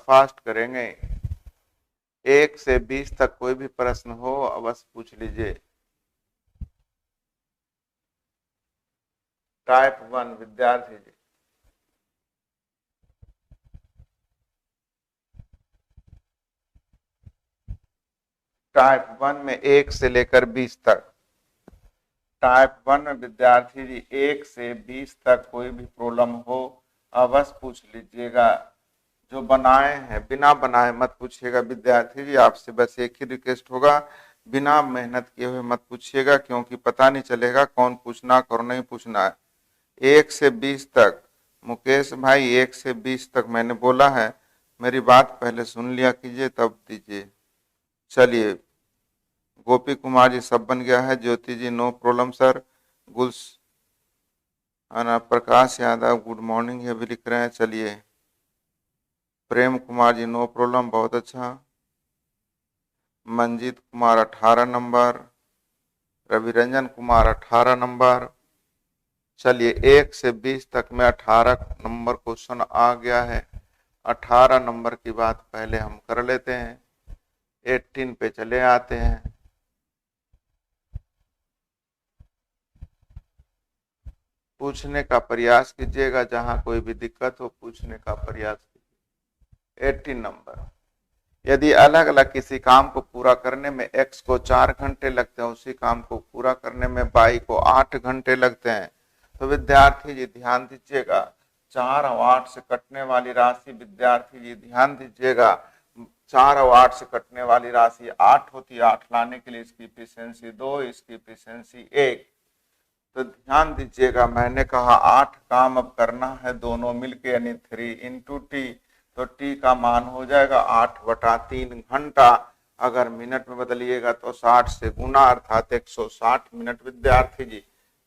Fast करेंगे। 1 से 20 तक कोई भी प्रश्न हो अवश्य पूछ लीजिए। टाइप 1 विद्यार्थी जी, टाइप 1 में 1 से लेकर 20 तक, टाइप 1 में विद्यार्थी जी 1 से 20 तक कोई भी प्रॉब्लम हो अवश्य पूछ लीजिएगा। जो बनाए हैं बिना बनाए मत पूछिएगा विद्यार्थी जी। आपसे बस एक ही रिक्वेस्ट होगा, बिना मेहनत किए हुए मत पूछिएगा, क्योंकि पता नहीं चलेगा कौन पूछना कौन नहीं पूछना है। 1 से 20 तक, मुकेश भाई 1 से 20 तक मैंने बोला है, मेरी बात पहले सुन लिया कीजिए तब दीजिए। चलिए, गोपी कुमार जी सब बन गया है। ज्योति जी no problem sir. Gul's Prakash Yadav good morning ये भी लिख रहे हैं। चलिए, प्रेम कुमार जी नो प्रॉब्लम, बहुत अच्छा। Manjeet Kumar 18 number, Raviranjan Kumar 18 number. चलिए, 1 से 20 तक में 18 नंबर क्वेश्चन आ गया है। 18 नंबर की बात पहले हम कर लेते हैं, 18 पे चले आते हैं। पूछने का प्रयास कीजिएगा, जहां कोई भी दिक्कत हो पूछने का प्रयास कीजिए। 18 नंबर, यदि अलग अलग किसी काम को पूरा करने में x को 4 घंटे लगते हैं, उसी काम को पूरा करने में y को 8 घंटे लगते हैं, तो विद्यार्थी जी ध्यान दीजिएगा, 4 और 8 से कटने वाली राशि, विद्यार्थी जी ध्यान दीजिएगा, 4 और 8 से कटने वाली राशि 8 होती है। 8 लाने के लिए इसकी इफिशियंसी 2, इसकी इफिशियंसी 1। तो ध्यान दीजिएगा, मैंने कहा 8 काम अब करना है दोनों मिलके, यानी 3 इंटू टी, तो टी का मान हो जाएगा 8/3 घंटा। अगर मिनट में बदलिएगा तो 60 से गुना, अर्थात 160 मिनट। विद्यार्थी जी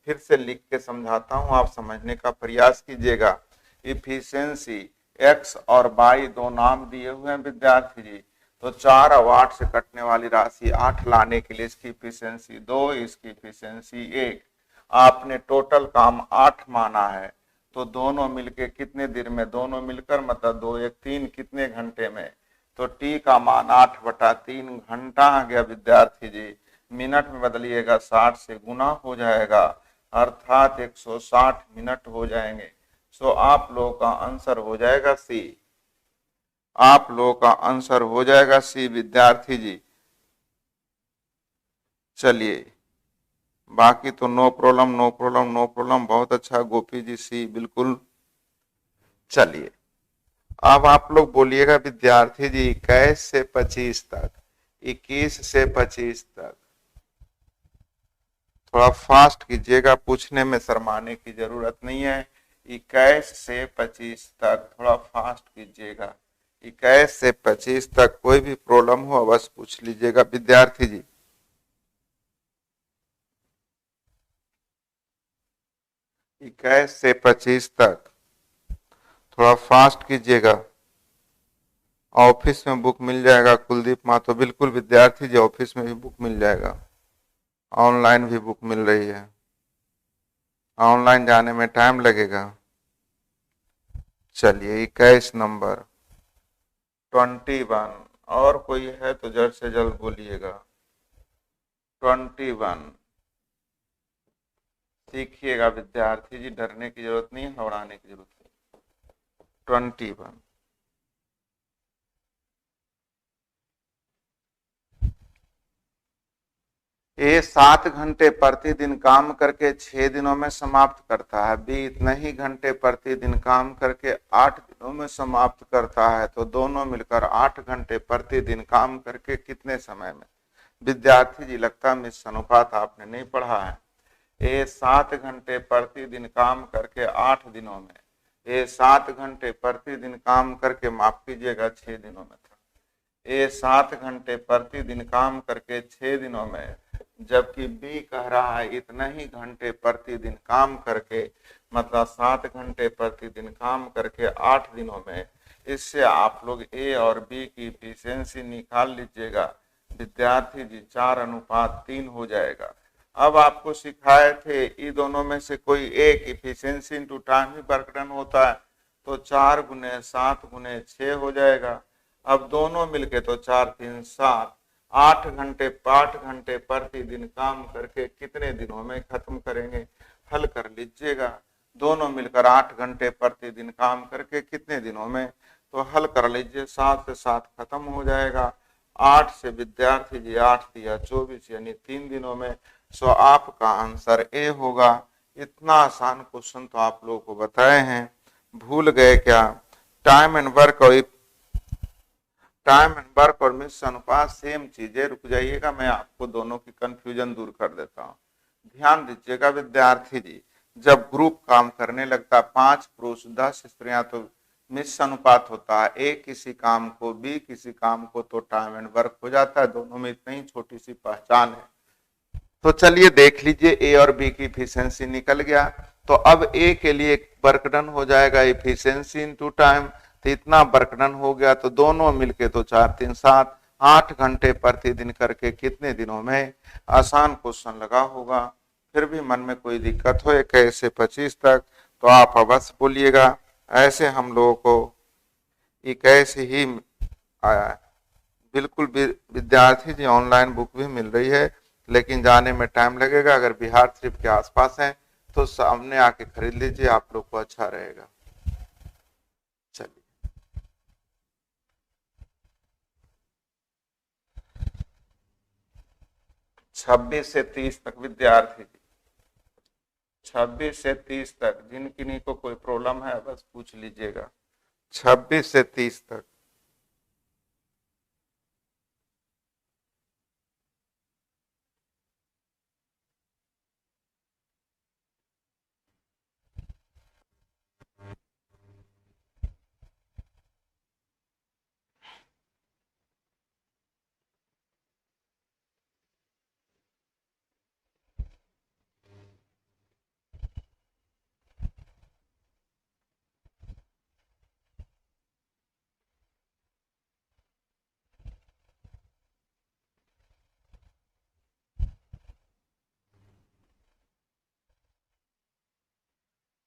फिर से लिख के समझाता हूं, आप समझने का प्रयास कीजिएगा। इफिशियंसी x और y दो नाम दिए हुए हैं विद्यार्थी जी, तो 4 और 8 से कटने वाली राशि 8 लाने के लिए इसकी इफिशियंसी 2, इसकी इफिशियंसी 1। आपने टोटल काम 8 माना है, तो दोनों मिलके कितने दिन में, दोनों मिलकर मतलब 2 1 3 कितने घंटे में, तो टी का मान 8/3 घंटा आ गया विद्यार्थी जी। मिनट में बदलिएगा 60 से गुना हो जाएगा, अर्थात 160 मिनट हो जाएंगे। सो आप लोगों का आंसर हो जाएगा सी। आप लोगों का आंसर हो जाएगा सी विद्यार्थी जी। चलिए, बाकी तो no problem no problem no problem, बहुत अच्छा गोपी जी सी बिल्कुल। चलिए, अब आप लोग बोलिएगा विद्यार्थी जी 21 से 25 तक, 21 से 25 तक थोड़ा फास्ट कीजिएगा, पूछने में शर्माने की जरूरत नहीं है। 21 से 25 तक थोड़ा फास्ट कीजिएगा। 21 से 25 तक कोई भी प्रॉब्लम हो अवश्य पूछ लीजिएगा विद्यार्थी जी। 21 से 25 तक थोड़ा फास्ट कीजिएगा। ऑफिस में बुक मिल जाएगा कुलदीप माथुर, बिल्कुल विद्यार्थी जी ऑफिस में भी बुक मिल जाएगा, ऑनलाइन भी बुक मिल रही है, ऑनलाइन जाने में टाइम लगेगा। चलिए, 21 नंबर 21, और कोई है तो जल्द से जल्द बोलिएगा। 21 सीखिएगा विद्यार्थी जी, डरने की जरूरत नहीं है, घबराने की जरूरत नहीं। 21 ए 7 घंटे प्रतिदिन काम करके 6 दिनों में समाप्त करता है, बी इतने ही घंटे प्रतिदिन काम करके 8 दिनों में समाप्त करता है, तो दोनों मिलकर 8 घंटे प्रतिदिन काम करके कितने समय में। विद्यार्थी जी लगता है मिस अनुपात आपने नहीं पढ़ा है। ए 7 घंटे प्रतिदिन काम करके 8 दिनों में, ए 7 घंटे प्रतिदिन काम करके, माफ कीजिएगा 6 दिनों में था, ए 7 घंटे प्रतिदिन काम करके 6 दिनों में, जबकि बी कह रहा है इतना ही घंटे प्रतिदिन काम करके, मतलब 7 घंटे प्रतिदिन काम करके 8 दिनों में। इससे आप लोग ए और बी की इफिशियंसी निकाल लीजिएगा विद्यार्थी जी, 4:3 हो जाएगा। अब आपको सिखाए थे ये दोनों में से कोई एक, इफिशियंसी इंटू टाइम ही वर्क डन होता है, तो 4 × 7 × 6 हो जाएगा। अब दोनों मिलके तो 4 3 7, 8 घंटे प्रतिदिन काम करके कितने दिनों में खत्म करेंगे? हल कर लीजिएगा। दोनों मिलकर 8 घंटे प्रतिदिन काम करके कितने दिनों में, तो हल कर लीजिए, 7 से 7 खत्म हो जाएगा। 8 से विद्यार्थी जी 8 दिया 24 यानी 3 दिनों में। सो आपका आंसर ए होगा। इतना आसान क्वेश्चन तो आप लोगों को बताए हैं, भूल गए क्या? टाइम एंड वर्क और मिस अनुपात सेम चीजें। रुक जाइएगा, मैं आपको दोनों की कंफ्यूजन दूर कर देता हूँ। ध्यान दीजिएगा विद्यार्थी जी, जब ग्रुप काम करने लगता 5 पुरुष 10 स्त्रियां तो मिस अनुपात होता है, ए किसी काम को बी किसी काम को, तो टाइम एंड वर्क हो जाता है। दोनों में इतनी छोटी सी पहचान है। तो चलिए देख लीजिए, ए और बी की इफिशियंसी निकल गया। तो अब ए के लिए वर्क डन हो जाएगा इफिशियंसी इनटू टाइम, तो इतना वर्क डन हो गया। तो दोनों मिलके तो 4 3 7, 8 घंटे प्रतिदिन करके कितने दिनों में? आसान क्वेश्चन लगा होगा। फिर भी मन में कोई दिक्कत हो 21 से 25 तक तो आप अवश्य बोलिएगा। ऐसे हम लोगों को 21 ही आया है। बिल्कुल विद्यार्थी जी ऑनलाइन बुक भी मिल रही है, लेकिन जाने में टाइम लगेगा। अगर बिहार ट्रिप के आसपास हैं तो सामने आके खरीद लीजिए, आप लोग को अच्छा रहेगा। चलिए 26 से 30 तक विद्यार्थी जी, 26 से 30 तक जिन किन्हीं को कोई प्रॉब्लम है बस पूछ लीजिएगा। 26 से 30 तक।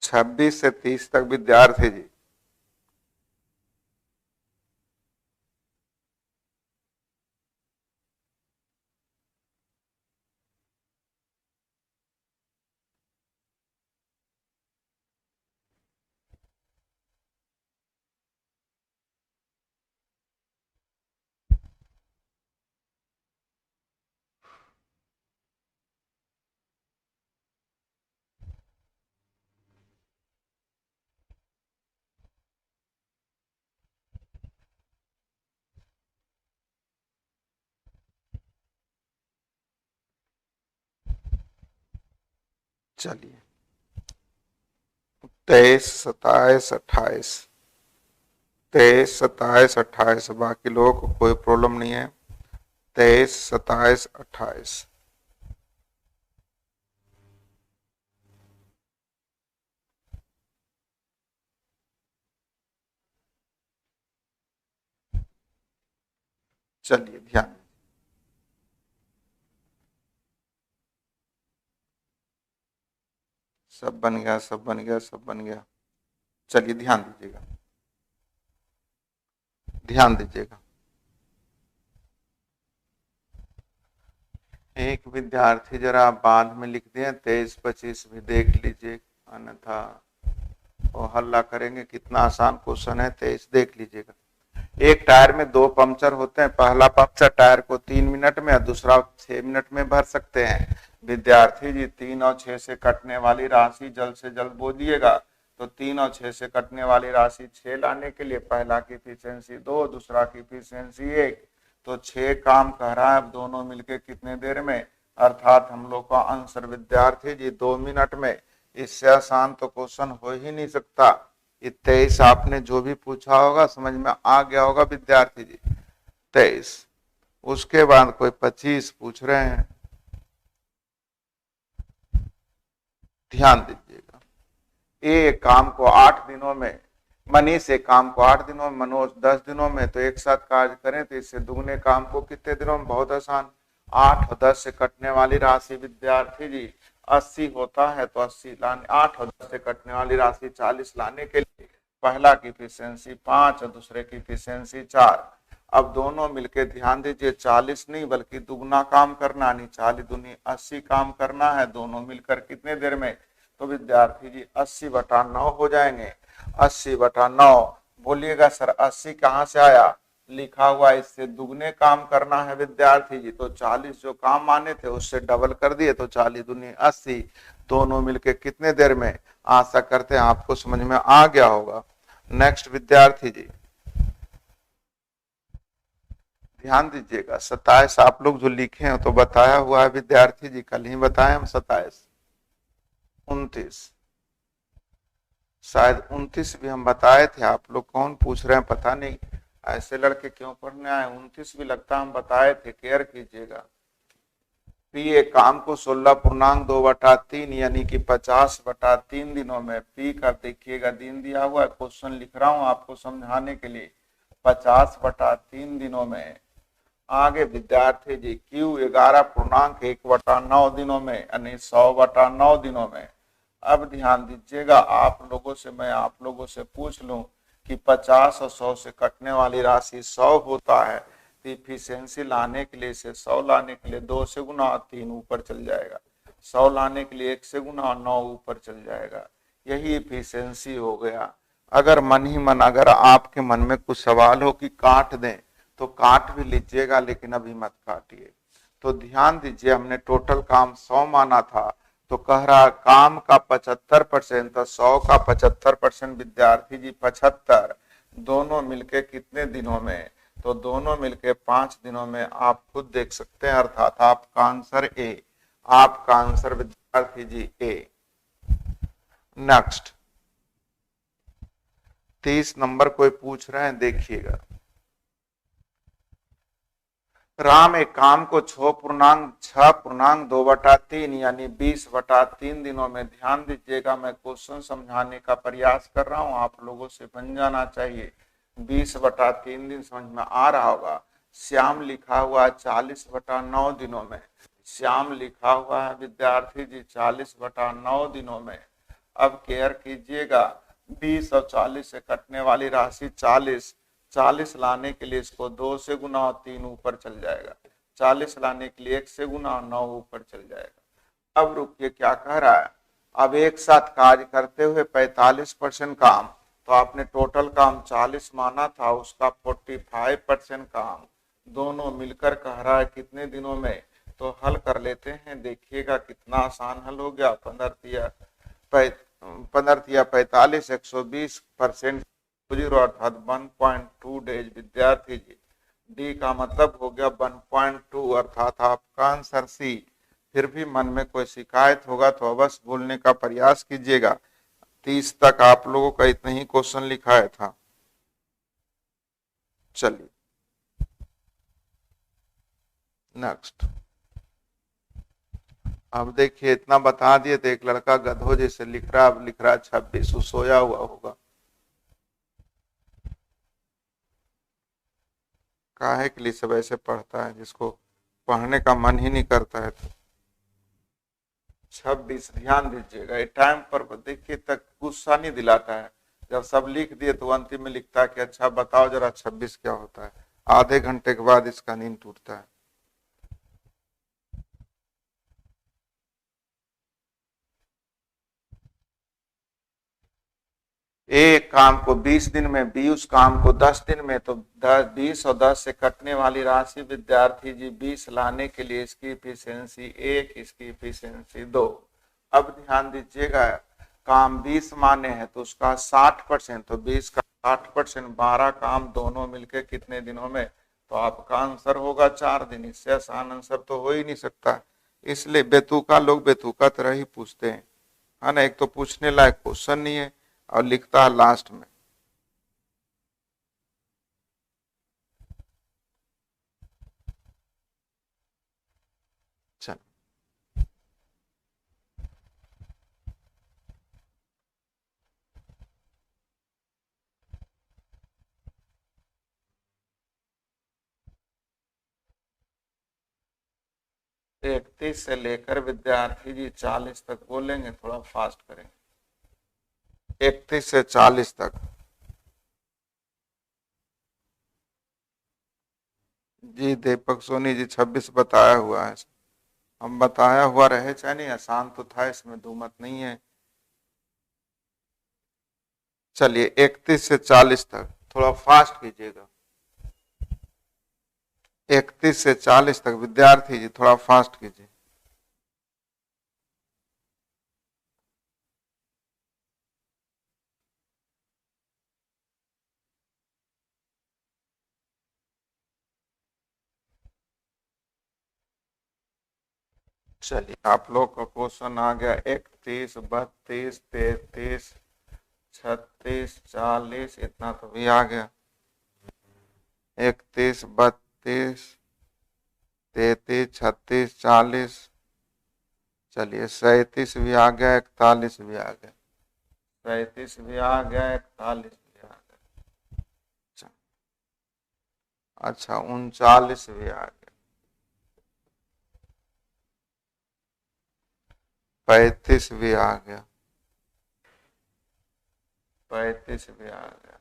छब्बीस से 30 तक विद्यार्थी जी। चलिए 23 27 28, 23 27 28, बाकी लोगों को कोई प्रॉब्लम नहीं है। 23 27 28। चलिए ध्यान, सब बन गया सब बन गया सब बन गया। चलिए ध्यान दीजिएगा, ध्यान दीजिएगा। एक विद्यार्थी जरा बाद में लिख दिए 23 25 भी देख लीजिए, अन्यथा वो हल्ला करेंगे। कितना आसान क्वेश्चन है, 23 देख लीजिएगा। एक टायर में 2 पंक्चर होते हैं, पहला पंक्चर टायर को 3 मिनट में और दूसरा 6 मिनट में भर सकते हैं। विद्यार्थी जी 3 और 6 से कटने वाली राशि जल्द से जल्द बोलिएगा। तो 3 और 6 से कटने वाली राशि 6 लाने के लिए पहला की इफिशियंसी 2, दूसरा की इफिशियंसी 1, तो 6 काम कर रहा है। अब दोनों मिलके कितने देर में, अर्थात हम लोग का आंसर विद्यार्थी जी 2 मिनट में। इससे आसान तो क्वेश्चन हो ही नहीं सकता। 23 आपने जो भी पूछा होगा समझ में आ गया होगा विद्यार्थी जी। 23, उसके बाद कोई 25 पूछ रहे हैं, ध्यान दीजिएगा। एक काम को 8 दिनों में, मनीष एक काम को 8 दिनों में, मनोज 10 दिनों में, तो एक साथ कार्य करें तो इससे दुगने काम को कितने दिनों में? बहुत आसान। 8 और 10 से कटने वाली राशि विद्यार्थी जी 80 होता है, तो 80 लाने, 8 और 10 से कटने वाली राशि 40 लाने के लिए पहला की इफिशियंसी 5 और दूसरे की इफिशियंसी 4, अब दोनों मिलके ध्यान दीजिए 40 नहीं बल्कि दुगना काम करना, यानी 40 दूनी 80 काम करना है, दोनों मिलकर कितने देर में? तो विद्यार्थी जी 80/9 हो जाएंगे। 80/9 बोलिएगा सर 80 कहाँ से आया? लिखा हुआ इससे दुगने काम करना है विद्यार्थी जी, तो 40 जो काम माने थे उससे डबल कर दिए, तो 40 दूनी 80, दोनों मिलके कितने देर में? आशा करते हैं आपको समझ में आ गया होगा। नेक्स्ट विद्यार्थी जी ध्यान दीजिएगा, 27 आप लोग जो लिखे हैं तो बताया हुआ है विद्यार्थी जी, कल ही बताए हम 27, 29, शायद 29 भी हम बताए थे, आप लोग कौन पूछ रहे हैं पता नहीं, ऐसे लड़के क्यों पढ़ने आए? 29 भी लगता हम बताए थे, केयर कीजिएगा। पी एक काम को 16.2/3 यानी कि 50/3 दिनों में, पी का देखिएगा दिन दिया हुआ है, क्वेश्चन लिख रहा हूं आपको समझाने के लिए, 50/3 दिनों में। आगे विद्यार्थी जी क्यू 11.1/9 दिनों में यानी 100/9 दिनों में। अब ध्यान दीजिएगा, आप लोगों से मैं आप लोगों से पूछ लूं कि 50 और 100 से कटने वाली राशि 100 होता है, तो इफिशियंसी लाने के लिए इसे 100 लाने के लिए 2 से गुना और 3 ऊपर चल जाएगा, 100 लाने के लिए 1 से गुना और 9 ऊपर चल जाएगा, यही इफिशियंसी हो गया। अगर मन ही मन अगर आपके मन में कुछ सवाल हो कि काट दें तो काट भी लीजिएगा, लेकिन अभी मत काटिए। तो ध्यान दीजिए, हमने टोटल काम 100 माना था, तो कह रहा काम का 75%, तो 100 का 75% विद्यार्थी जी 75, दोनों मिलके कितने दिनों में? तो दोनों मिलके 5 दिनों में। आप खुद देख सकते हैं, अर्थात आपका आंसर ए, आपका आंसर विद्यार्थी जी ए। नेक्स्ट 30 नंबर कोई पूछ रहे हैं, देखिएगा। राम एक काम को 6.2/3 यानी 20/3 दिनों में, ध्यान दीजिएगा मैं क्वेश्चन समझाने का प्रयास कर रहा हूं, आप लोगों से बन जाना चाहिए। 20/3 दिन समझ में आ रहा होगा। श्याम लिखा हुआ 40/9 दिनों में, श्याम लिखा हुआ है विद्यार्थी जी 40/9 दिनों में। अब केयर कीजिएगा, 20 और 40 से कटने वाली राशि 40, 40 लाने के लिए इसको 2 से गुना और 3 ऊपर चल जाएगा, 40 लाने के लिए 1 से गुना और 9 ऊपर चल जाएगा। अब रुकिए, क्या कह रहा है? अब एक साथ कार्य करते हुए 45% काम, तो आपने टोटल काम 40 माना था, उसका 45% काम, दोनों मिलकर कह रहा है कितने दिनों में? तो हल कर लेते हैं, देखिएगा कितना आसान हल हो गया। 15 45, 120% अर्थात 1.2 डेज विद्यार्थी जी। डी का मतलब हो गया 1.2 अर्थात आपका आंसर सी। फिर भी मन में कोई शिकायत होगा तो अवश्य बोलने का प्रयास कीजिएगा। 30 तक आप लोगों का इतना ही क्वेश्चन लिखाया था। चलिए नेक्स्ट। अब देखिए इतना बता दिए तो एक लड़का गधो जैसे लिख रहा, अब लिख रहा 26, सोया हुआ होगा। काहे के लिए सब ऐसे पढ़ता है, जिसको पढ़ने का मन ही नहीं करता है। तो 26 ध्यान दीजिएगा, ये टाइम पर देखिए तक गुस्सा नहीं दिलाता है। जब सब लिख दिए तो अंतिम में लिखता है कि अच्छा बताओ जरा 26 क्या होता है। आधे घंटे के बाद इसका नींद टूटता है। ए काम को 20 दिन में, बी उस काम को 10 दिन में, तो 20 और 10 से कटने वाली राशि विद्यार्थी जी 20 लाने के लिए इसकी इफिशियंसी 1, इसकी इफिशियंसी 2। अब ध्यान दीजिएगा, काम 20 माने हैं तो उसका 60%, तो 20 का 60%, 12 काम दोनों मिलके कितने दिनों में? तो आपका आंसर होगा 4 दिन। इससे आसान आंसर तो हो ही नहीं सकता, इसलिए बेतुका लोग बेतुका तरह ही पूछते हैं, है ना। एक तो पूछने लायक क्वेश्चन नहीं है और लिखता है लास्ट में। चल 31 से लेकर विद्यार्थी जी 40 तक बोलेंगे, थोड़ा फास्ट करेंगे। 31 से 40 तक जी दीपक सोनी जी 26 बताया हुआ है। हम बताया हुआ रहे चाहे नहीं, आसान तो था, इसमें दो मत नहीं है। चलिए 31 से 40 तक थोड़ा फास्ट कीजिएगा। 31 से 40 तक विद्यार्थी जी थोड़ा फास्ट कीजिए। चलिए आप लोग का क्वेश्चन आ गया 31, 32, 33, 36, 40, इतना तो भी आ गया। 31, 32, 33, 36, 40। चलिए 37 भी आ गया, 41 भी आ गया। 37 भी आ गया, 41 भी आ गया। अच्छा 39 भी आ गया। 35 भी आ गया। 35 भी आ गया।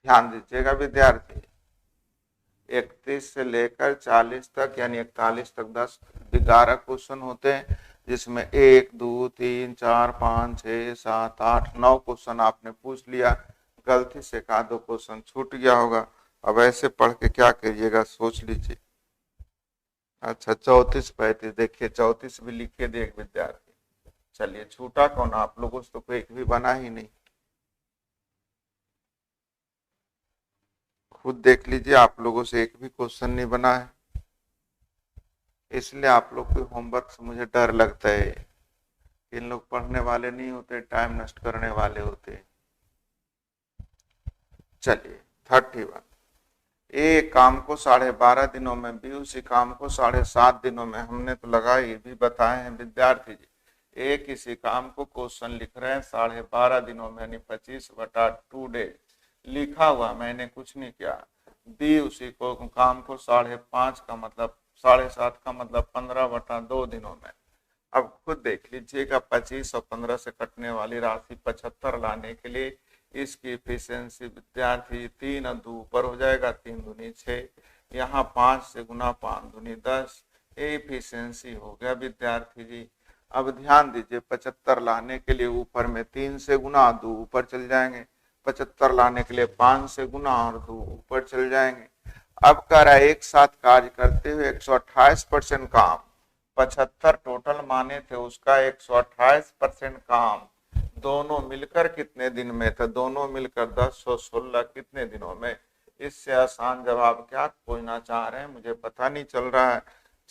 ध्यान दीजिएगा विद्यार्थी, 31 से लेकर 40 तक यानी 41 तक 11 क्वेश्चन होते हैं, जिसमें 1, 2, 3, 4, 5, 6, 7, 8, 9 क्वेश्चन आपने पूछ लिया। गलती से का दो क्वेश्चन छूट गया होगा। अब ऐसे पढ़ के क्या करिएगा सोच लीजिए। अच्छा 34, 35, देखिए 34 भी लिखे दे एक विद्यार्थी। चलिए छूटा कौन, आप लोगों से तो कोई एक भी बना ही नहीं। खुद देख लीजिए, आप लोगों से एक भी क्वेश्चन नहीं बना है। इसलिए आप लोग के होमवर्क से मुझे डर लगता है। इन लोग पढ़ने वाले नहीं होते, टाइम नष्ट करने वाले होते। चलिए 31, एक काम को 12.5 दिनों में, बी उसी काम को 7.5 दिनों में। हमने तो लगा ये भी बताए हैं विद्यार्थी जी, एक इसी काम को क्वेश्चन लिख रहे हैं 12.5 दिनों में, यानी 25/2 डेज लिखा हुआ, मैंने कुछ नहीं किया। बी उसी को काम को 5.5 का मतलब 7.5 का मतलब 15/2 दिनों में। अब खुद देख लीजिएगा, 25 और 15 से कटने वाली राशि 75 लाने के लिए इसकी एफिशिएंसी विद्यार्थी 3 और 2 ऊपर हो जाएगा, 3 दूनी 6, यहाँ 5 से गुना 5 दूनी 10, एफिशिएंसी हो गया विद्यार्थी जी। अब ध्यान दीजिए, 75 लाने के लिए ऊपर में 3 से गुना 2 ऊपर चल जाएंगे, 75 लाने के लिए 5 से गुना और 2 ऊपर चल जाएंगे। अब कह रहा है एक साथ कार्य करते हुए 128% काम, 75 टोटल माने थे, उसका 128% काम दोनों मिलकर कितने दिन में थे, दोनों मिलकर 1016 कितने दिनों में। इससे आसान जवाब क्या खोजना चाह रहे हैं मुझे पता नहीं चल रहा है।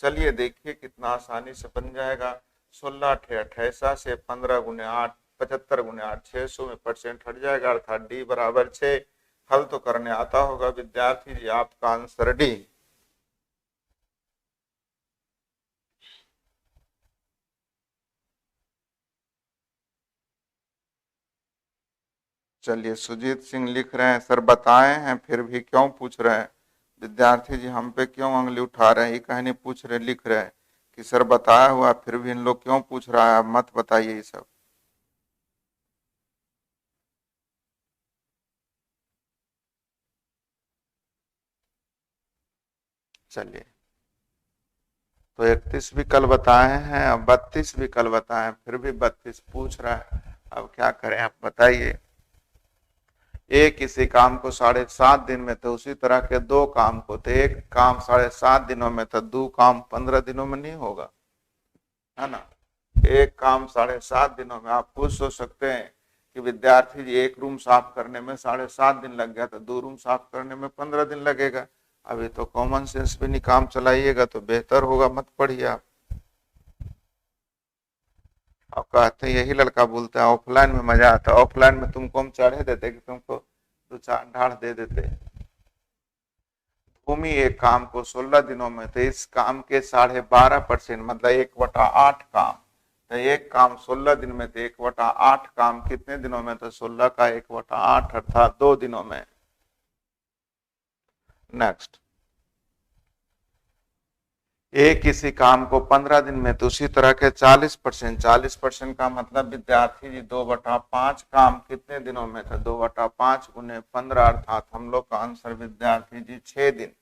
चलिए देखिए कितना आसानी से बन जाएगा। 16 28 से 15 गुने 8, 75 गुने 8, 600 में परसेंट हट जाएगा, अर्थात डी बराबर 6। हल तो करने आता होगा विद्यार्थी जी, आपका आंसर डी। चलिए सुजीत सिंह लिख रहे हैं, सर बताए हैं फिर भी क्यों पूछ रहे हैं। विद्यार्थी जी हम पे क्यों उंगली उठा रहे हैं, ये कहानी पूछ रहे लिख रहे हैं कि सर बताया हुआ फिर भी इन लोग क्यों पूछ रहा है, मत बताइए ये सब। चलिए तो 31 भी कल बताए हैं और 32 भी कल बताए हैं, फिर भी 32 पूछ रहा है। अब क्या करें आप बताइए। एक किसी काम को 7.5 दिन में थे, उसी तरह के दो काम को थे, एक काम 7.5 दिनों में था, दो काम 15 दिनों में नहीं होगा, है ना। एक काम 7.5 दिनों में, आप खुद सोच सकते हैं कि विद्यार्थी जी एक रूम साफ करने में 7.5 दिन लग गया, तो 2 रूम साफ करने में 15 दिन लगेगा। अभी तो कॉमन सेंस भी नहीं काम चलाइएगा तो बेहतर होगा, मत पढ़िए आप। अब कहते हैं यही लड़का बोलता है ऑफलाइन में मजा आता है, ऑफलाइन में तुमको हम चढ़े देते कि तुमको दो चार ढाढ़ दे देते। भूमि एक काम को 16 दिनों में, तो इस काम के 12.5% मतलब 1/8 काम, तो एक काम 16 दिन में, तो 1/8 काम कितने दिनों में, तो 16 का 1/8 अर्थात 2 दिनों में। नेक्स्ट एक किसी काम को 15 दिन में तो उसी तरह के 40%, 40% का मतलब विद्यार्थी जी 2/5 काम कितने दिनों में था, 2/5 गुने 15, अर्थात हम लोग का आंसर विद्यार्थी जी 6 दिन।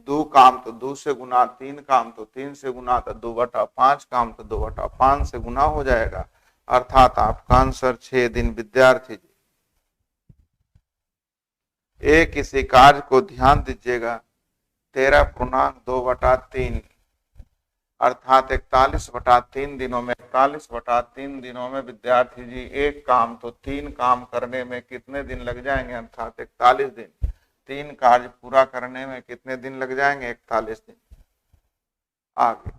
2 काम तो 2 से गुना, 3 काम तो 3 से गुना, तो 2/5 काम तो 2/5 से गुना हो जाएगा, अर्थात आपका आंसर 6 दिन विद्यार्थी जी। एक किसी कार्य को ध्यान दीजिएगा 13.2/3 अर्थात 41/3 दिनों में, 41/3 दिनों में विद्यार्थी जी एक काम तो 3 काम करने में कितने दिन लग जाएंगे, अर्थात 41 दिन। 3 कार्य पूरा करने में कितने दिन लग जाएंगे, 41 दिन। आगे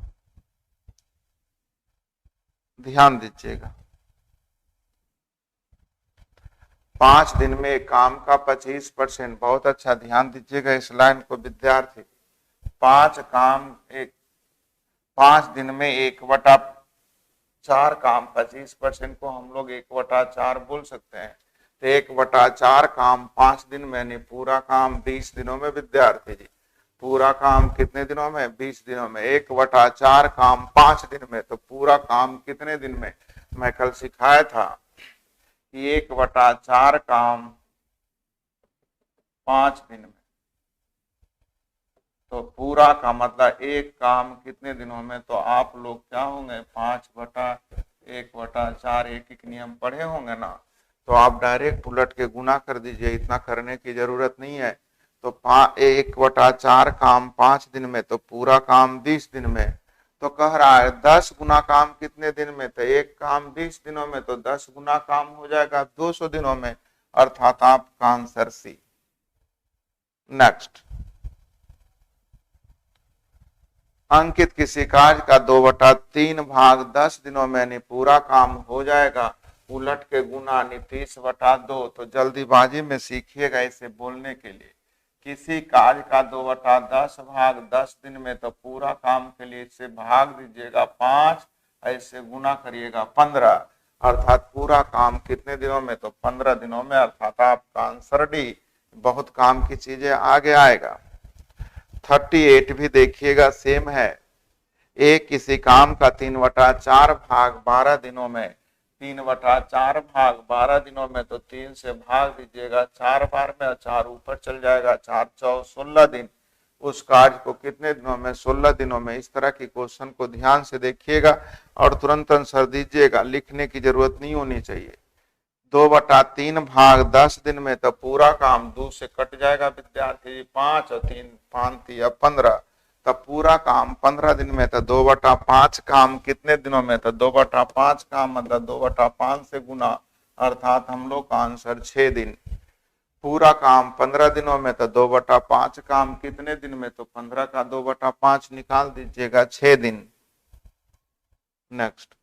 ध्यान दीजिएगा, 5 दिन में काम का 25%, बहुत अच्छा, ध्यान दीजिएगा इस लाइन को विद्यार्थी। 5 दिन में 1/4 काम, 25% को हम लोग 1/4 बोल सकते हैं। तो 1/4 काम 5 दिन में, नहीं पूरा काम 20 दिनों में विद्यार्थी जी। पूरा काम कितने दिनों में, 20 दिनों में। 1/4 काम 5 दिन में, तो पूरा काम कितने दिन में, मैं कल सिखाया था कि 1/4 काम 5 दिन में, तो पूरा का मतलब एक काम कितने दिनों में, तो आप लोग क्या होंगे, 5/1/4, एक नियम पढ़े होंगे ना, तो आप डायरेक्ट उलट के गुना कर दीजिए, इतना करने की जरूरत नहीं है। तो 1/4 काम 5 दिन में, तो पूरा काम 20 दिन में। तो कह रहा है 10 गुना काम कितने दिन में, तो एक काम 20 दिनों में, तो 10 गुना काम हो जाएगा 200 दिनों में, अर्थात आपका आंसर सी। नेक्स्ट, अंकित किसी कार्य का 2/3 भाग 10 दिनों में, यानी पूरा काम हो जाएगा, उलट के गुना 30/2। तो जल्दीबाजी में सीखिएगा इसे बोलने के लिए। किसी कार्य का 2/10 भाग 10 दिन में, तो पूरा काम के लिए इसे भाग दीजिएगा 5, ऐसे गुना करिएगा 15, अर्थात पूरा काम कितने दिनों में, तो 15 दिनों में, अर्थात आपका आंसर डी। बहुत काम की चीजें आगे आएगा। 38 भी देखिएगा, सेम है। एक किसी काम का 3/4 भाग 12 दिनों में, 3/4 भाग 12 दिनों में, तो 3 से भाग दीजिएगा 4 बार में, 4 ऊपर चल जाएगा, 4 4 16 दिन। उस कार्य को कितने दिनों में, 16 दिनों में। इस तरह की क्वेश्चन को ध्यान से देखिएगा और तुरंत आंसर दीजिएगा, लिखने की जरूरत नहीं होनी चाहिए। 2/3 भाग 10 दिन में, तो पूरा काम 2 से कट जाएगा विद्यार्थी, 5 और 3 5 या 15, तब पूरा काम 15 दिन में। तो 2/5 काम कितने दिनों में, तो 2/5 काम मतलब 2/5 से गुना, अर्थात हम लोग का आंसर 6 दिन। पूरा काम 15 दिनों में, तो 2/5 काम कितने दिन में, तो 15 का 2/5 निकाल दीजिएगा, 6 दिन। नेक्स्ट,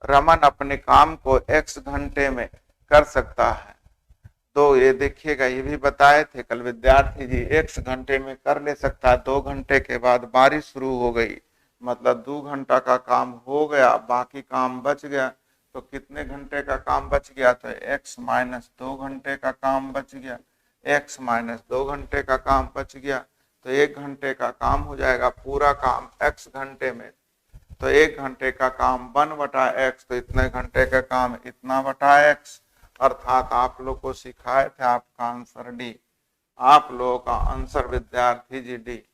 रमन अपने काम को x घंटे में कर सकता है। तो ये देखिएगा, ये भी बताए थे कल विद्यार्थी जी, x घंटे में कर ले सकता है। 2 घंटे के बाद बारिश शुरू हो गई, मतलब 2 घंटा का काम हो गया, बाकी काम बच गया। तो कितने घंटे का काम बच गया, तो x माइनस 2 घंटे का काम बच गया, x माइनस 2 घंटे का काम बच गया। तो 1 घंटे का काम हो जाएगा, पूरा काम x घंटे में। तो 1 घंटे का काम 1/x, तो इतने घंटे का काम इतना बटा x, अर्थात आप लोग को सिखाए थे आपका आंसर डी। आप लोगों का आंसर विद्यार्थी जी डी।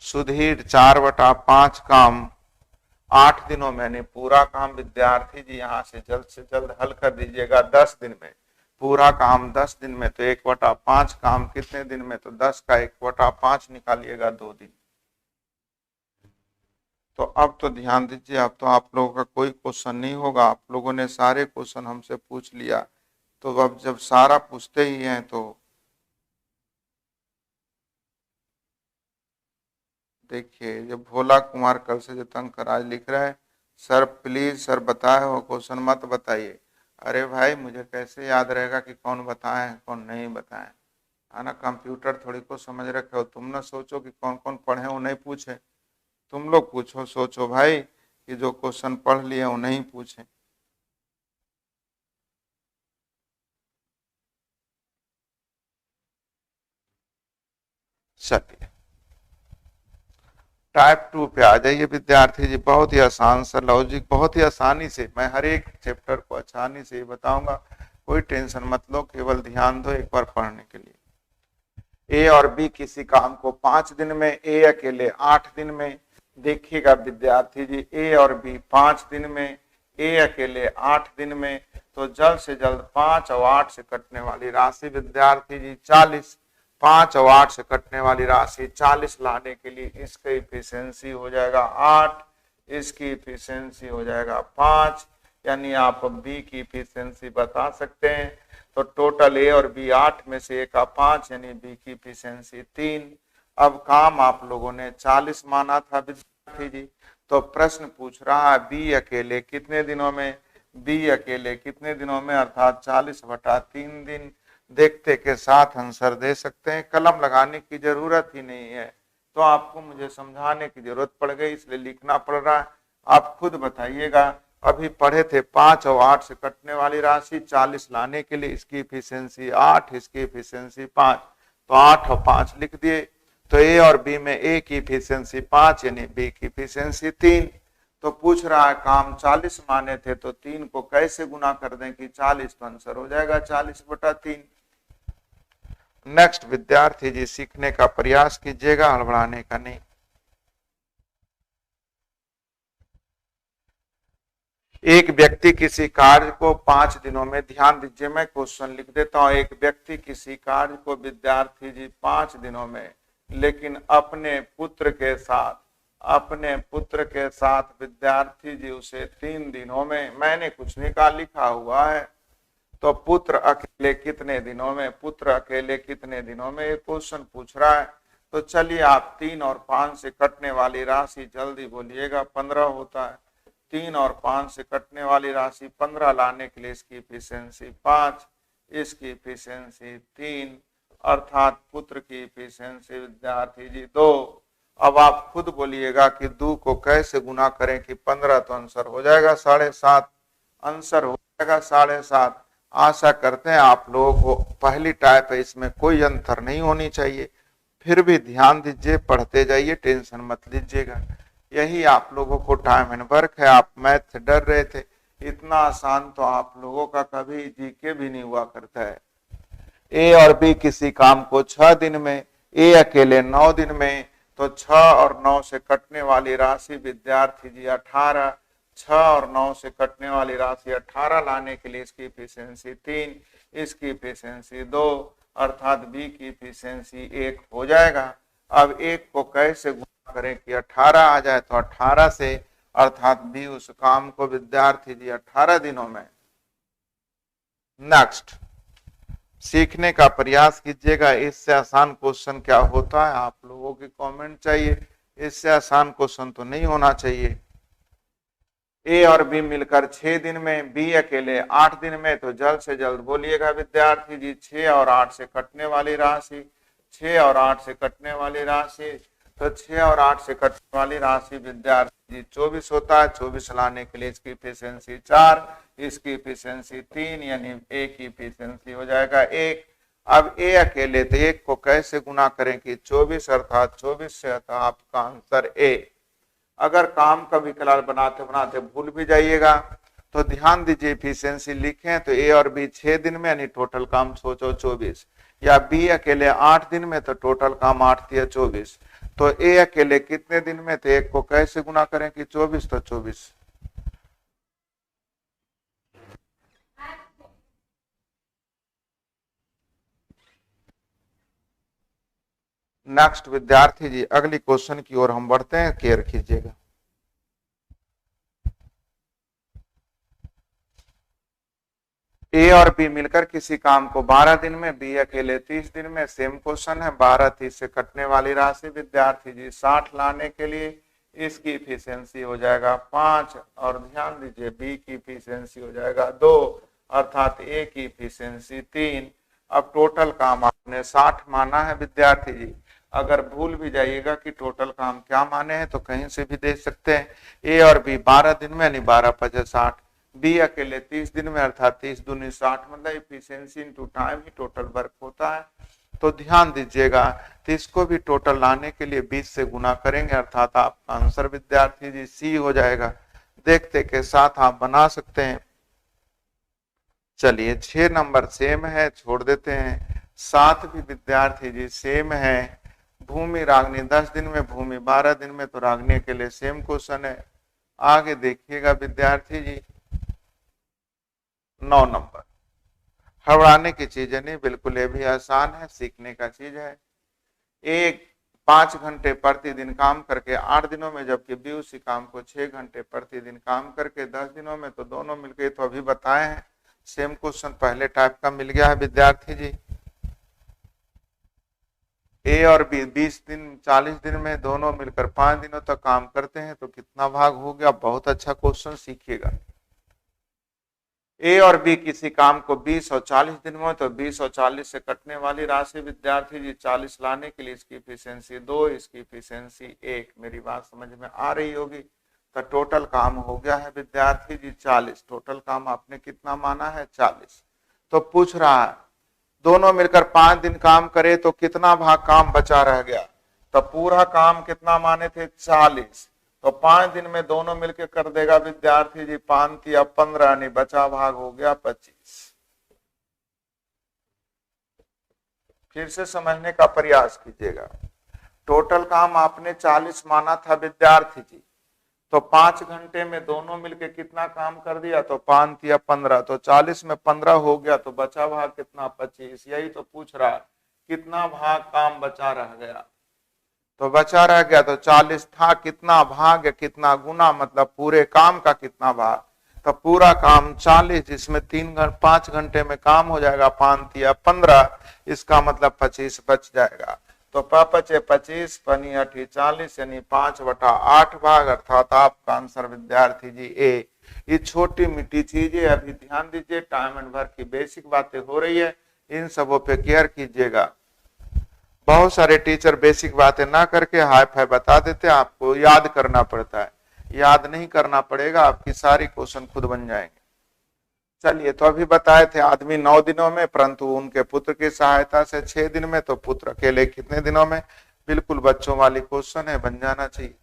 सुधीर 4/5 काम 8 दिनों में, नहीं पूरा काम विद्यार्थी जी यहाँ से जल्द हल कर दीजिएगा 10 दिन में। पूरा काम 10 दिन में, तो 1/5 काम कितने दिन में, तो 10 का 1/5 निकालिएगा 2 दिन। तो अब तो ध्यान दीजिए, अब तो आप लोगों का कोई क्वेश्चन नहीं होगा, आप लोगों ने सारे क्वेश्चन हमसे पूछ लिया। तो अब जब सारा पूछते ही हैं, तो देखिए, जब भोला कुमार कल से जो तंग कराज लिख रहा है, सर प्लीज सर बताए हो क्वेश्चन मत बताइए। अरे भाई, मुझे कैसे याद रहेगा कि कौन बताए हैं कौन नहीं बताए, है ना। कंप्यूटर थोड़ी को समझ रखे हो, तुम ना सोचो कि कौन कौन पढ़े वो नहीं पूछे। तुम लोग पूछो, सोचो भाई कि जो क्वेश्चन पढ़ लिए वो नहीं पूछे। चलिए टाइप 2 पे आ जाइए विद्यार्थी जी। बहुत ही आसान सा लॉजिक, बहुत ही आसानी से मैं हर एक चैप्टर को आसानी से बताऊंगा, कोई टेंशन मत लो, केवल ध्यान दो एक बार पढ़ने के लिए। ए और बी किसी काम को 5 दिन में, ए अकेले 8 दिन में। देखिएगा विद्यार्थी जी, ए और बी 5 दिन में, ए अकेले 8 दिन में, तो जल्द से जल्द 5 और 8 से कटने वाली राशि विद्यार्थी जी 40। 5 और 8 से कटने वाली राशि 40 लाने के लिए इसका इफिशियंसी हो जाएगा 8, इसकी इफिशियंसी हो जाएगा 5, यानी आप बी की इफिशियंसी बता सकते हैं। तो टोटल ए और बी 8 में से ए का 5, यानी बी की इफिशियंसी 3। अब काम आप लोगों ने 40 माना था विद्यार्थी जी, तो प्रश्न पूछ रहा है बी अकेले कितने दिनों में, बी अकेले कितने दिनों में, अर्थात 40/3 दिन। देखते के साथ आंसर दे सकते हैं, कलम लगाने की जरूरत ही नहीं है, तो आपको मुझे समझाने की जरूरत पड़ गई इसलिए लिखना पड़ रहा है। आप खुद बताइएगा, अभी पढ़े थे 5 और 8 से कटने वाली राशि 40 लाने के लिए इसकी इफिशियंसी 8, इसकी इफिशियंसी 5, तो 8 और 5 लिख दिए। तो ए और बी में ए की इफिशियंसी 5 यानी बी की इफिशियंसी 3। तो पूछ रहा है काम 40 माने थे तो 3 को कैसे गुना कर दें कि 40, तो आंसर हो जाएगा 40/3। नेक्स्ट विद्यार्थी जी सीखने का प्रयास कीजिएगा, हड़बड़ाने का नहीं। एक व्यक्ति किसी कार्य को 5 दिनों में, ध्यान दीजिए मैं क्वेश्चन लिख देता हूं। एक व्यक्ति किसी कार्य को विद्यार्थी जी 5 दिनों में, लेकिन अपने पुत्र के साथ विद्यार्थी जी उसे 3 दिनों में, मैंने कुछ नहीं कहा, लिखा हुआ है। तो पुत्र अकेले कितने दिनों में, पुत्र अकेले कितने दिनों में ये क्वेश्चन पूछ रहा है। तो चलिए आप 3 और 5 से कटने वाली राशि जल्दी बोलिएगा, 15 होता है। 3 और 5 से कटने वाली राशि 15 लाने के लिए इसकी इफिशियंसी 5, इसकी इफिशियंसी 3, अर्थात पुत्र की इफिशियंसी विद्यार्थी जी 2। अब आप खुद बोलिएगा कि 2 को कैसे गुना करें कि 15, तो आंसर हो जाएगा 7.5, आंसर हो जाएगा 7.5। आशा करते हैं आप लोगों को पहली टाइप है, इसमें कोई अंतर नहीं होनी चाहिए। फिर भी ध्यान दीजिए, पढ़ते जाइए, टेंशन मत लीजिएगा। यही आप लोगों को टाइम एंड वर्क है। आप मैथ से डर रहे थे, इतना आसान तो आप लोगों का कभी जीके भी नहीं हुआ करता है। ए और बी किसी काम को 6 दिन में, ए अकेले 9 दिन में, तो 6 और 9 से कटने वाली राशि विद्यार्थी जी 18। 6 और 9 से कटने वाली राशि 18 लाने के लिए इसकी इफिशियंसी 3, इसकी इफिशियंसी 2, अर्थात बी की इफिशियंसी 1 हो जाएगा। अब 1 को कैसे गुणा करें कि 18 आ जाए, तो 18 से, अर्थात बी उस काम को विद्यार्थी जी 18 दिनों में। नेक्स्ट सीखने का प्रयास कीजिएगा। इससे आसान क्वेश्चन क्या होता है, आप लोगों के कमेंट चाहिए। इससे आसान क्वेश्चन तो नहीं होना चाहिए। ए और बी मिलकर 6 दिन में, बी अकेले 8 दिन में, तो जल्द से जल्द बोलिएगा विद्यार्थी जी 6 और 8 से कटने वाली राशि, 6 और 8 से कटने वाली राशि, तो 6 और 8 से कटने वाली राशि विद्यार्थी जी 24 होता है। 24 लाने के लिए इसकी इफिशियंसी 4, इसकी इफिशियंसी 3, यानी ए की इफिशियंसी हो जाएगा 1। अब ए अकेले, तो 1 को कैसे गुना करें कि 24, अर्थात 24 से, अर्थात आपका आंसर ए। अगर काम का विकल्प बनाते बनाते भूल भी जाइएगा तो ध्यान दीजिए, इफिशियंसी लिखें तो ए और बी 6 दिन में, यानी टोटल काम सोचो 24, या बी अकेले 8 दिन में, तो टोटल काम 8 या 24। तो ए अकेले कितने दिन में, तो 1 को कैसे गुना करें कि 24, तो 24। नेक्स्ट विद्यार्थी जी अगली क्वेश्चन की ओर हम बढ़ते हैं, केयर कीजिएगा। ए और बी मिलकर किसी काम को 12 दिन में, बी अकेले 30 दिन में, सेम क्वेश्चन है। 12 30 से कटने वाली राशि विद्यार्थी जी 60 लाने के लिए इसकी इफिशियंसी हो जाएगा 5, और ध्यान दीजिए बी की इफिशियंसी हो जाएगा 2, अर्थात ए की इफिशियंसी 3। अब टोटल काम आपने 60 माना है विद्यार्थी जी। अगर भूल भी जाइएगा कि टोटल काम क्या माने हैं तो कहीं से भी दे सकते हैं। ए और बी 12 दिन में, यानी 12 5 60, बी अकेले 30 दिन में, अर्थात 30 दूनी 60, मतलब इफिशियंसी इनटू टाइम ही टोटल वर्क होता है। तो ध्यान दीजिएगा, तो इसको भी टोटल लाने के लिए 20 से गुना करेंगे, अर्थात आपका आंसर विद्यार्थी जी सी हो जाएगा। देखते के साथ आप बना सकते हैं। चलिए 6 नंबर सेम है, छोड़ देते हैं। 7 भी विद्यार्थी जी सेम है। भूमि रागनी 10 दिन में, भूमि 12 दिन में, तो रागनी के लिए सेम क्वेश्चन है। आगे देखिएगा विद्यार्थी जी 9 नंबर। हड़ाने की चीजें नहीं, बिल्कुल ये भी आसान है, सीखने का चीज है। एक 5 घंटे प्रतिदिन काम करके 8 दिनों में, जबकि बी उसी काम को 6 घंटे प्रतिदिन काम करके 10 दिनों में, तो दोनों मिलकर तो अभी बताए हैं। सेम क्वेश्चन पहले टाइप का मिल गया है विद्यार्थी जी। ए और बी 20 दिन 40 दिन में, दोनों मिलकर 5 दिनों तक काम करते हैं, तो कितना भाग हो गया। बहुत अच्छा क्वेश्चन, सीखिएगा। ए और बी किसी काम को 20 और 40 दिन में, तो 20 और 40 से कटने वाली राशि विद्यार्थी जी 40 लाने के लिए इसकी इफिशियंसी 2, इसकी इफिशियंसी 1। मेरी बात समझ में आ रही होगी। तो टोटल काम हो गया है विद्यार्थी जी 40। टोटल काम आपने कितना माना है 40। तो पूछ रहा है दोनों मिलकर 5 दिन काम करे तो कितना भाग काम बचा रह गया। तो पूरा काम कितना माने थे 40, तो 5 दिन में दोनों मिलकर कर देगा विद्यार्थी जी 5 या 15, यानी बचा भाग हो गया 25। फिर से समझने का प्रयास कीजिएगा। टोटल काम आपने 40 माना था विद्यार्थी जी, तो 5 घंटे में दोनों मिलके कितना काम कर दिया, तो 5 या 15, तो 40 में 15 हो गया, तो बचा भाग कितना 25। यही तो पूछ रहा है कितना भाग काम बचा रह गया। तो बचा रह गया तो 40 था, कितना भाग, कितना गुना, मतलब पूरे काम का कितना भाग। तो पूरा काम 40, जिसमें 5 घंटे में काम हो जाएगा 5 या 15, इसका मतलब 25 बच जाएगा। तो 5 25 पनी 8 40, यानी 5/8 भाग, अर्थात आपका आंसर विद्यार्थी जी ए। ये छोटी मिट्टी चीजें, अभी ध्यान दीजिए, टाइम एंड वर्क की बेसिक बातें हो रही है, इन सबों पे केयर कीजिएगा। बहुत सारे टीचर बेसिक बातें ना करके हाई फाई बता देते, आपको याद करना पड़ता है। याद नहीं करना पड़ेगा, आपकी सारी क्वेश्चन खुद बन जाएंगे। चलिए, तो अभी बताए थे आदमी 9 दिनों में, परंतु उनके पुत्र की सहायता से 6 दिन में, तो पुत्र अकेले कितने दिनों में। बिल्कुल बच्चों वाली क्वेश्चन है, बन जाना चाहिए।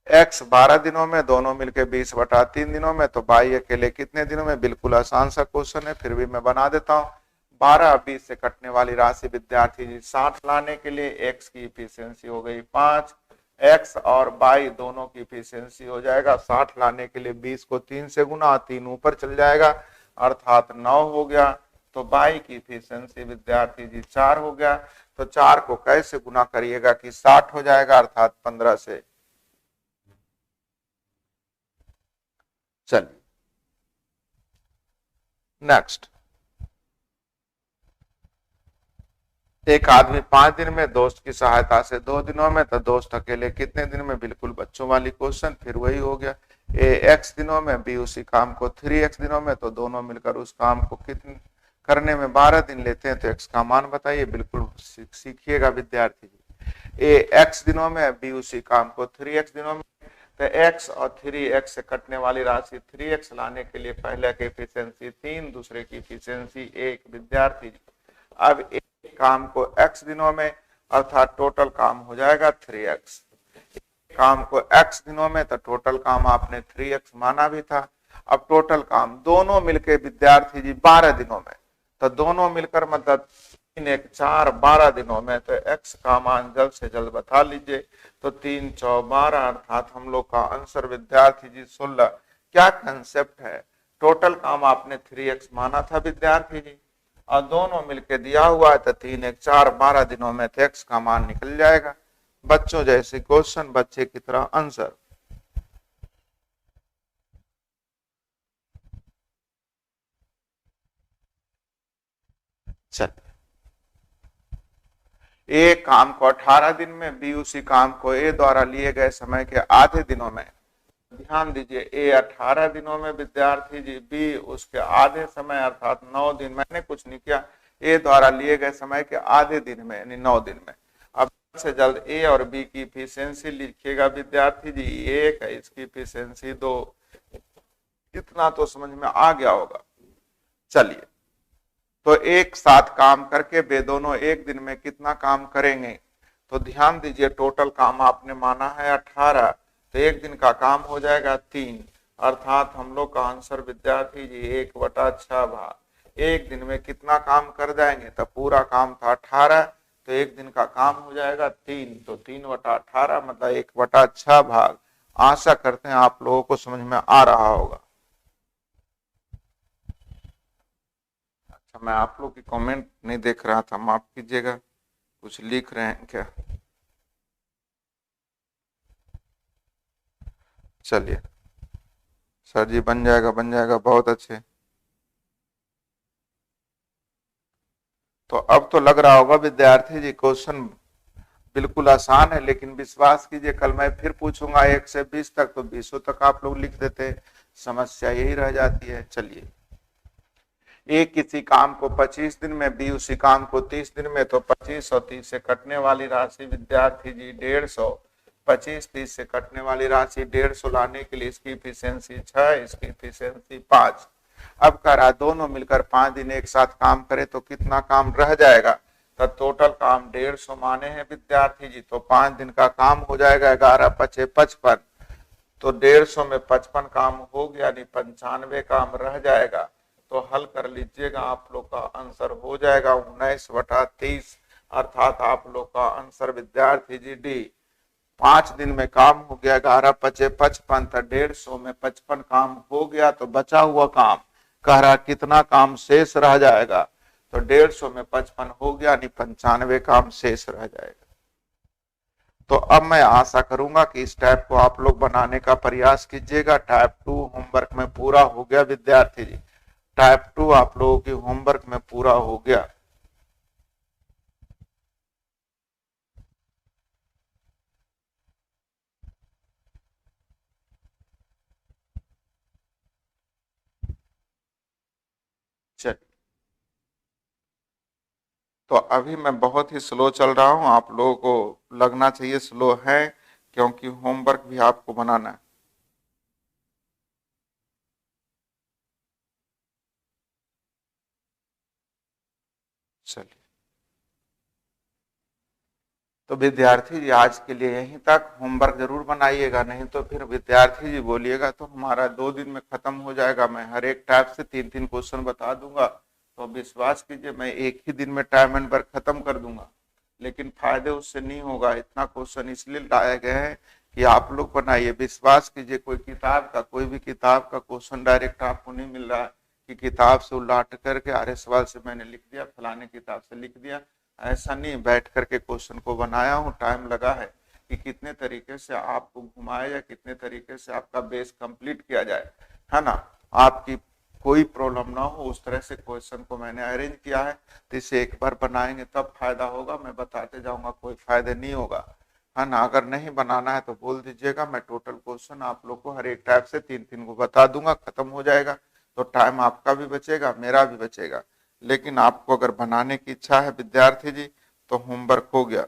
x 12 दिनों में, दोनों मिलके 20/3 दिनों में, तो भाई अकेले कितने दिनों में। बिल्कुल आसान सा क्वेश्चन है, फिर भी मैं बना देता हूँ। 12 20 से कटने वाली राशि विद्यार्थी जी 60 लाने के लिए x की इफिशियंसी हो गई 5, x और y दोनों की इफिशियंसी हो जाएगा 60 लाने के लिए 20 को 3 से गुना, 3 ऊपर चल जाएगा, अर्थात 9 हो गया। तो y की इफिशियंसी विद्यार्थी जी 4 हो गया। तो 4 को कैसे गुना करिएगा कि 60 हो जाएगा, अर्थात 15 से। चलिए नेक्स्ट। एक आदमी 5 दिन में, दोस्त की सहायता से 2 दिनों में, तो दोस्त अकेले कितने दिन में। बिल्कुल बच्चों वाली क्वेश्चन, फिर वही हो गया। ए x दिनों में, बी उसी काम को 3x दिनों में, तो दोनों मिलकर उस काम को कितने करने में 12 दिन लेते हैं, तो x का मान बताइए। बिल्कुल सीखिएगा विद्यार्थी जी। ए x दिनों में, बी उसी काम को 3x दिनों में, तो x और 3x से कटने वाली राशि 3x लाने के लिए पहले की इफिशियंसी 3, दूसरे की इफिशियंसी 1 विद्यार्थी जी। अब एक काम को x दिनों में, अर्थात टोटल काम हो जाएगा 3x। काम को x दिनों में, तो टोटल काम आपने 3x माना भी था। अब टोटल काम दोनों मिलकर विद्यार्थी जी 12 दिनों में, तो दोनों मिलकर मतलब 3 1 4 12 दिनों में, तो x का मान जल्द से जल्द बता लीजिए। तो 3 4 12, अर्थात हम लोग का आंसर विद्यार्थी जी 16। क्या कंसेप्ट है, टोटल काम आपने 3x माना था विद्यार्थी जी, और दोनों मिलके दिया हुआ है, तो 3 1 4 12 दिनों में तो x का मान निकल जाएगा। बच्चों जैसे क्वेश्चन, बच्चे की तरह आंसर। चलिए, ए काम को 18 दिन में, बी उसी काम को ए द्वारा लिए गए समय के आधे दिनों में। ध्यान दीजिए, ए 18 दिनों में विद्यार्थी जी, बी उसके आधे समय अर्थात 9 दिन। मैंने कुछ नहीं किया, ए द्वारा लिए गए समय के आधे दिन में, यानी 9 दिन में। अब से जल्द ए और बी की इफिशियंसी लिखिएगा विद्यार्थी जी। 1, इसकी इफिशियंसी 2। इतना तो समझ में आ गया होगा। चलिए, तो एक साथ काम करके वे दोनों एक दिन में कितना काम करेंगे? तो ध्यान दीजिए, टोटल काम आपने माना है 18, तो एक दिन का काम हो जाएगा 3, अर्थात हम लोग का आंसर विद्यार्थी जी 1/6 भाग। एक दिन में कितना काम कर जाएंगे? तो पूरा काम था 18, तो एक दिन का काम हो जाएगा 3, तो 3/18 मतलब 1/6 भाग। आशा करते हैं आप लोगों को समझ में आ रहा होगा। अच्छा, मैं आप लोग की कमेंट नहीं देख रहा था, माफ कीजिएगा, कुछ लिख रहे हैं क्या? चलिए सर जी, बन जाएगा बन जाएगा, बहुत अच्छे। तो अब तो लग रहा होगा विद्यार्थी जी क्वेश्चन बिल्कुल आसान है, लेकिन विश्वास कीजिए कल मैं फिर पूछूंगा 1 से 20 तक, तो 20 तक आप लोग लिख देते, समस्या यही रह जाती है। चलिए, ए किसी काम को 25 दिन में, बी उसी काम को 30 दिन में, तो 25 और 30 से कटने वाली राशि विद्यार्थी जी 150। 25 30 से कटने वाली राशि 150 लाने के लिए इसकी इफिशियंसी 6, इसकी इफिशियंसी 5। अब कह रहा दोनों मिलकर 5 दिन एक साथ काम करे तो कितना काम रह जाएगा? तो टोटल काम 150 माने हैं विद्यार्थी जी, तो 5 दिन का काम हो जाएगा 11 5 55, तो 150 में 55 काम हो गया, यानी 95 काम रह जाएगा। तो हल कर लीजिएगा, आप लोग का आंसर हो जाएगा 19/30, अर्थात आप लोग का आंसर विद्यार्थी जी डी। 5 दिन में काम हो गया 11 5 55, तो 150 में 55 काम हो गया, तो बचा हुआ काम कह रहा कितना काम शेष रह जाएगा? तो 150 में 55 हो गया, यानी 95 काम शेष रह जाएगा। तो अब मैं आशा करूंगा कि इस टाइप को आप लोग बनाने का प्रयास कीजिएगा। टाइप 2 होमवर्क में पूरा हो गया विद्यार्थी जी, टाइप 2 आप लोगों की होमवर्क में पूरा हो गया। चलिए, तो अभी मैं बहुत ही स्लो चल रहा हूं, आप लोगों को लगना चाहिए स्लो है, क्योंकि होमवर्क भी आपको बनाना है। चलिए, तो विद्यार्थी जी आज के लिए यहीं तक, होमवर्क जरूर बनाइएगा, नहीं तो फिर विद्यार्थी जी बोलिएगा तो हमारा 2 दिन में खत्म हो जाएगा। मैं हर एक टाइप से 3-3 क्वेश्चन बता दूंगा, तो विश्वास कीजिए मैं एक ही दिन में टाइम एंड वर्क खत्म कर दूंगा, लेकिन फायदे उससे नहीं होगा। इतना क्वेश्चन इसलिए लाए गए हैं कि आप लोग बनाइए। विश्वास कीजिए, कोई किताब का, कोई भी किताब का क्वेश्चन डायरेक्ट आपको नहीं मिल रहा है कि किताब से उलाट करके अरे सवाल से मैंने लिख दिया, फलाने किताब से लिख दिया। ऐसा नहीं, बैठ करके क्वेश्चन को बनाया हूँ, टाइम लगा है कि कितने तरीके से आपको घुमाया जाए, कितने तरीके से आपका बेस कंप्लीट किया जाए, है ना, आपकी कोई प्रॉब्लम ना हो, उस तरह से क्वेश्चन को मैंने अरेंज किया है। तो इसे एक बार बनाएंगे तब फायदा होगा, मैं बताते जाऊंगा, कोई फायदे नहीं होगा, है ना। अगर नहीं बनाना है तो बोल दीजिएगा, मैं टोटल क्वेश्चन आप लोग को हर एक टाइप से 3-3 को बता दूंगा, खत्म हो जाएगा। तो टाइम आपका भी बचेगा, मेरा भी बचेगा। लेकिन आपको अगर बनाने की इच्छा है विद्यार्थी जी, तो होमवर्क हो गया।